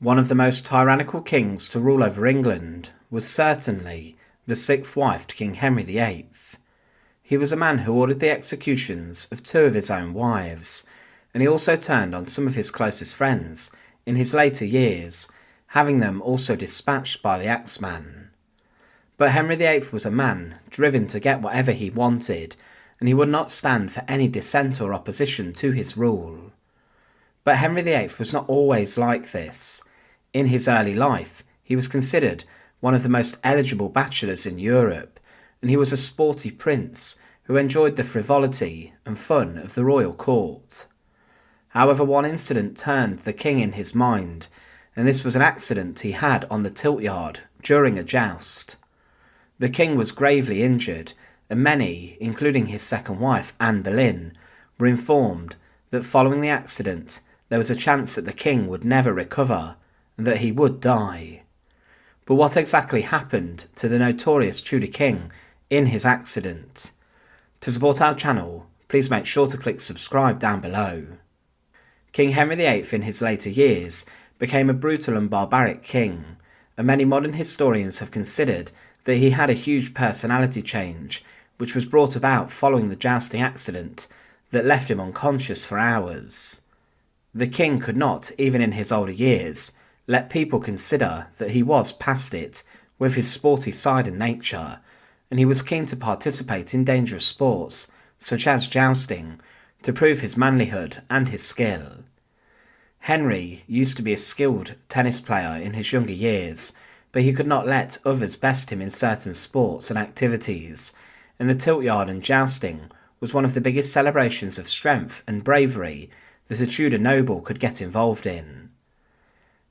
One of the most tyrannical kings to rule over England was certainly the sixth wife to King Henry VIII. He was a man who ordered the executions of two of his own wives, and he also turned on some of his closest friends in his later years, having them also dispatched by the axeman. But Henry VIII was a man driven to get whatever he wanted, and he would not stand for any dissent or opposition to his rule. But Henry VIII was not always like this. In his early life, he was considered one of the most eligible bachelors in Europe, and he was a sporty prince who enjoyed the frivolity and fun of the royal court. However, one incident turned the king in his mind, and this was an accident he had on the tilt-yard during a joust. The king was gravely injured, and many, including his second wife Anne Boleyn, were informed that following the accident there was a chance that the king would never recover and that he would die. But what exactly happened to the notorious Tudor King in his accident? To support our channel, please make sure to click subscribe down below. King Henry VIII in his later years became a brutal and barbaric king, and many modern historians have considered that he had a huge personality change which was brought about following the jousting accident that left him unconscious for hours. The king could not, even in his older years, let people consider that he was past it with his sporty side and nature, and he was keen to participate in dangerous sports, such as jousting, to prove his manlyhood and his skill. Henry used to be a skilled tennis player in his younger years, but he could not let others best him in certain sports and activities, and the tilt-yard and jousting was one of the biggest celebrations of strength and bravery that a Tudor noble could get involved in.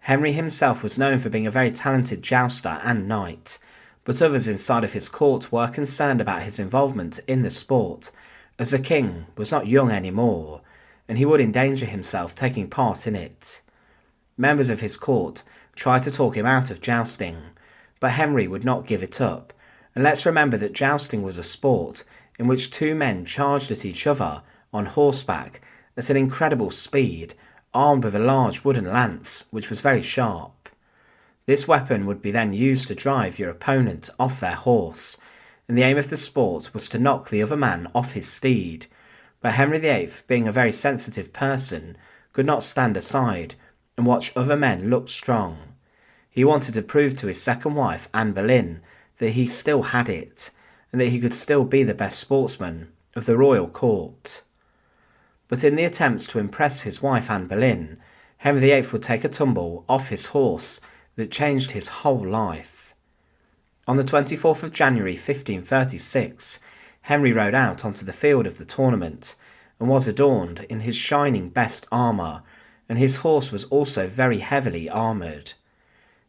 Henry himself was known for being a very talented jouster and knight, but others inside of his court were concerned about his involvement in the sport, as the king was not young anymore, and he would endanger himself taking part in it. Members of his court tried to talk him out of jousting, but Henry would not give it up, and let's remember that jousting was a sport in which two men charged at each other on horseback at an incredible speed, armed with a large wooden lance which was very sharp. This weapon would be then used to drive your opponent off their horse, and the aim of the sport was to knock the other man off his steed, but Henry VIII, being a very sensitive person, could not stand aside and watch other men look strong. He wanted to prove to his second wife Anne Boleyn that he still had it, and that he could still be the best sportsman of the royal court. But in the attempts to impress his wife Anne Boleyn, Henry VIII would take a tumble off his horse that changed his whole life. On the 24th of January 1536, Henry rode out onto the field of the tournament and was adorned in his shining best armour, and his horse was also very heavily armoured.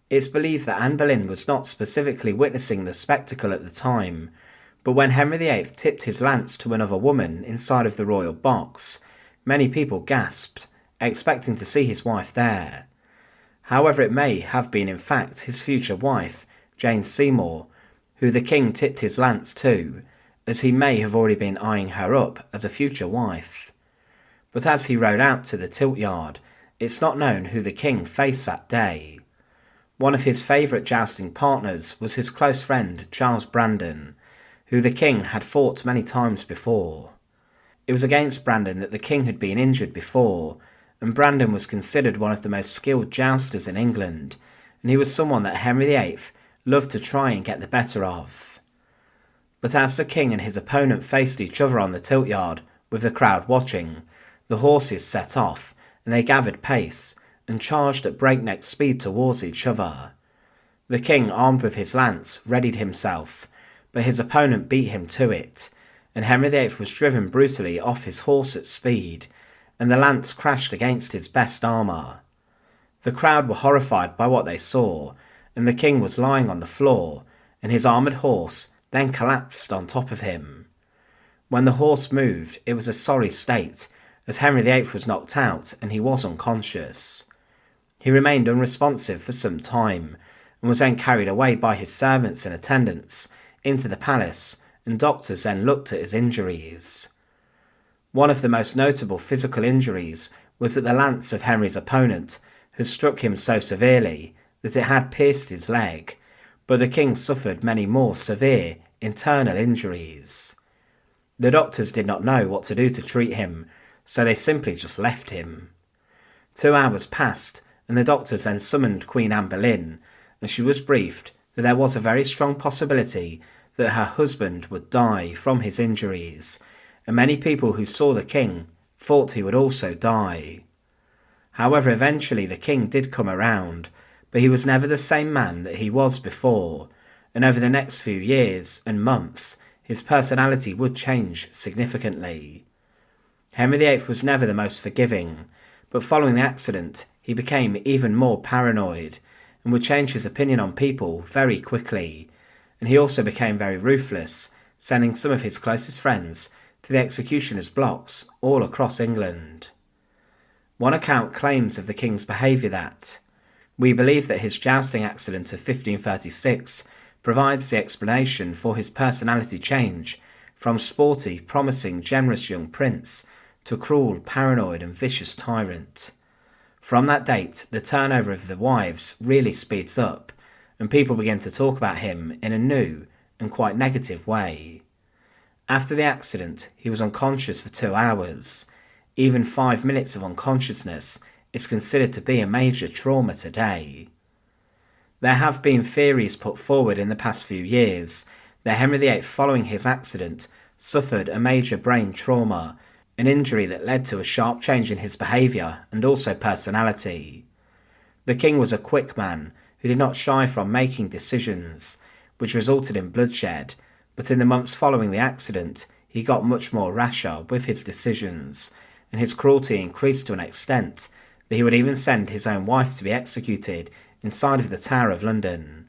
It's believed that Anne Boleyn was not specifically witnessing the spectacle at the time, but when Henry VIII tipped his lance to another woman inside of the royal box, many people gasped, expecting to see his wife there. However, it may have been in fact his future wife, Jane Seymour, who the king tipped his lance to, as he may have already been eyeing her up as a future wife. But as he rode out to the tilt-yard, it's not known who the king faced that day. One of his favourite jousting partners was his close friend Charles Brandon, who the king had fought many times before. It was against Brandon that the king had been injured before, and Brandon was considered one of the most skilled jousters in England, and he was someone that Henry VIII loved to try and get the better of. But as the king and his opponent faced each other on the tilt-yard, with the crowd watching, the horses set off, and they gathered pace, and charged at breakneck speed towards each other. The king, armed with his lance, readied himself, but his opponent beat him to it, and Henry VIII was driven brutally off his horse at speed, and the lance crashed against his best armour. The crowd were horrified by what they saw, and the king was lying on the floor, and his armoured horse then collapsed on top of him. When the horse moved, it was a sorry state, as Henry VIII was knocked out and he was unconscious. He remained unresponsive for some time, and was then carried away by his servants and attendants into the palace, and doctors then looked at his injuries. One of the most notable physical injuries was that the lance of Henry's opponent had struck him so severely that it had pierced his leg, but the king suffered many more severe internal injuries. The doctors did not know what to do to treat him, so they simply just left him. 2 hours passed, and the doctors then summoned Queen Anne Boleyn, and she was briefed that there was a very strong possibility that her husband would die from his injuries, and many people who saw the king thought he would also die. However, eventually the king did come around, but he was never the same man that he was before, and over the next few years and months his personality would change significantly. Henry VIII was never the most forgiving, but following the accident he became even more paranoid and would change his opinion on people very quickly, and he also became very ruthless, sending some of his closest friends to the executioner's blocks all across England. One account claims of the king's behaviour that, "We believe that his jousting accident of 1536 provides the explanation for his personality change from sporty, promising, generous young prince to cruel, paranoid and vicious tyrant." From that date, the turnover of the wives really speeds up, and people begin to talk about him in a new and quite negative way. After the accident, he was unconscious for 2 hours. Even 5 minutes of unconsciousness is considered to be a major trauma today. There have been theories put forward in the past few years that Henry VIII, following his accident, suffered a major brain trauma, an injury that led to a sharp change in his behaviour and also personality. The king was a quick man who did not shy from making decisions, which resulted in bloodshed, but in the months following the accident he got much more rasher with his decisions, and his cruelty increased to an extent that he would even send his own wife to be executed inside of the Tower of London.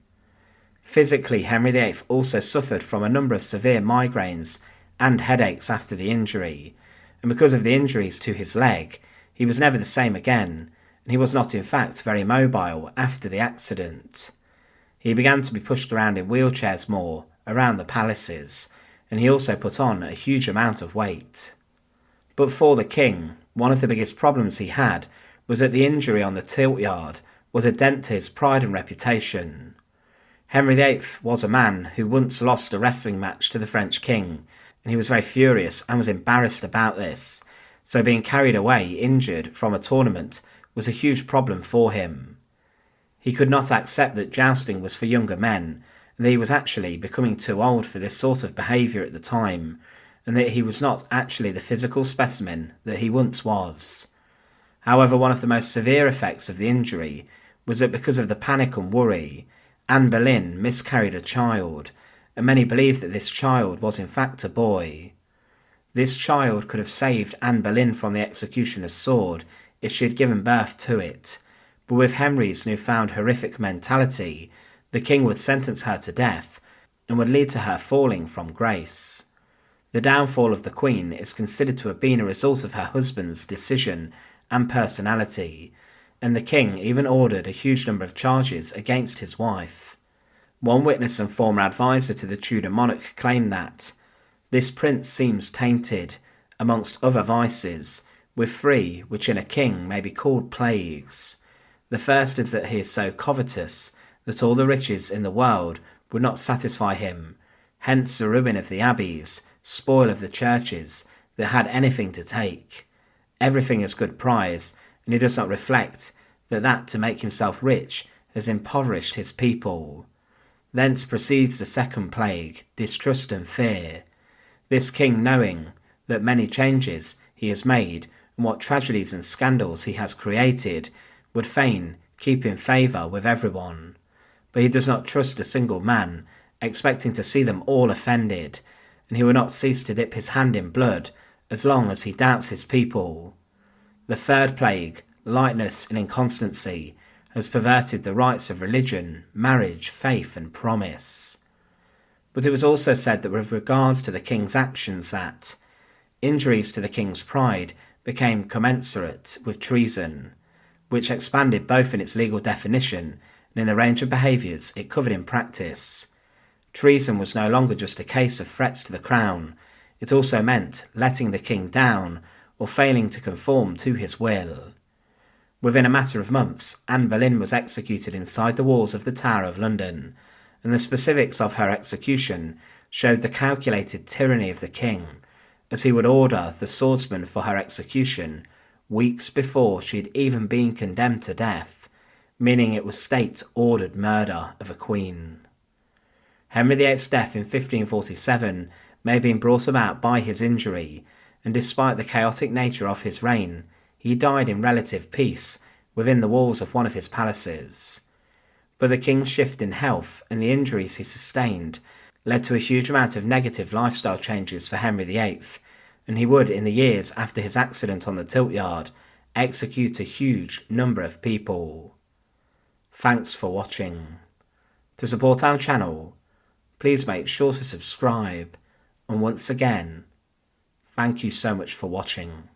Physically, Henry VIII also suffered from a number of severe migraines and headaches after the injury, and because of the injuries to his leg, he was never the same again, and he was not in fact very mobile after the accident. He began to be pushed around in wheelchairs more around the palaces, and he also put on a huge amount of weight. But for the king, one of the biggest problems he had was that the injury on the tilt yard was a dent to his pride and reputation. Henry VIII was a man who once lost a wrestling match to the French king, and he was very furious and was embarrassed about this, so being carried away injured from a tournament was a huge problem for him. He could not accept that jousting was for younger men, and that he was actually becoming too old for this sort of behaviour at the time, and that he was not actually the physical specimen that he once was. However, one of the most severe effects of the injury was that because of the panic and worry, Anne Boleyn miscarried a child, and many believe that this child was in fact a boy. This child could have saved Anne Boleyn from the executioner's sword if she had given birth to it, but with Henry's newfound horrific mentality, the king would sentence her to death and would lead to her falling from grace. The downfall of the Queen is considered to have been a result of her husband's decision and personality, and the king even ordered a huge number of charges against his wife. One witness and former advisor to the Tudor monarch claimed that this prince seems tainted, amongst other vices, with 3 which in a king may be called plagues. The first is that he is so covetous that all the riches in the world would not satisfy him, hence the ruin of the abbeys, spoil of the churches that had anything to take. Everything is good prize, and he does not reflect that to make himself rich has impoverished his people. Thence proceeds the second plague, distrust and fear. This king, knowing that many changes he has made and what tragedies and scandals he has created, would fain keep in favour with everyone. But he does not trust a single man, expecting to see them all offended, and he will not cease to dip his hand in blood as long as he doubts his people. The third plague, lightness and inconstancy, has perverted the rights of religion, marriage, faith and promise. But it was also said that with regards to the king's actions that injuries to the king's pride became commensurate with treason, which expanded both in its legal definition and in the range of behaviours it covered in practice. Treason was no longer just a case of threats to the crown, it also meant letting the king down or failing to conform to his will. Within a matter of months, Anne Boleyn was executed inside the walls of the Tower of London, and the specifics of her execution showed the calculated tyranny of the king, as he would order the swordsman for her execution weeks before she had even been condemned to death, meaning it was state-ordered murder of a queen. Henry VIII's death in 1547 may have been brought about by his injury, and despite the chaotic nature of his reign, he died in relative peace within the walls of one of his palaces. But the king's shift in health and the injuries he sustained led to a huge amount of negative lifestyle changes for Henry VIII, and he would, in the years after his accident on the tilt yard, execute a huge number of people. Thanks for watching. To support our channel, please make sure to subscribe, and once again, thank you so much for watching.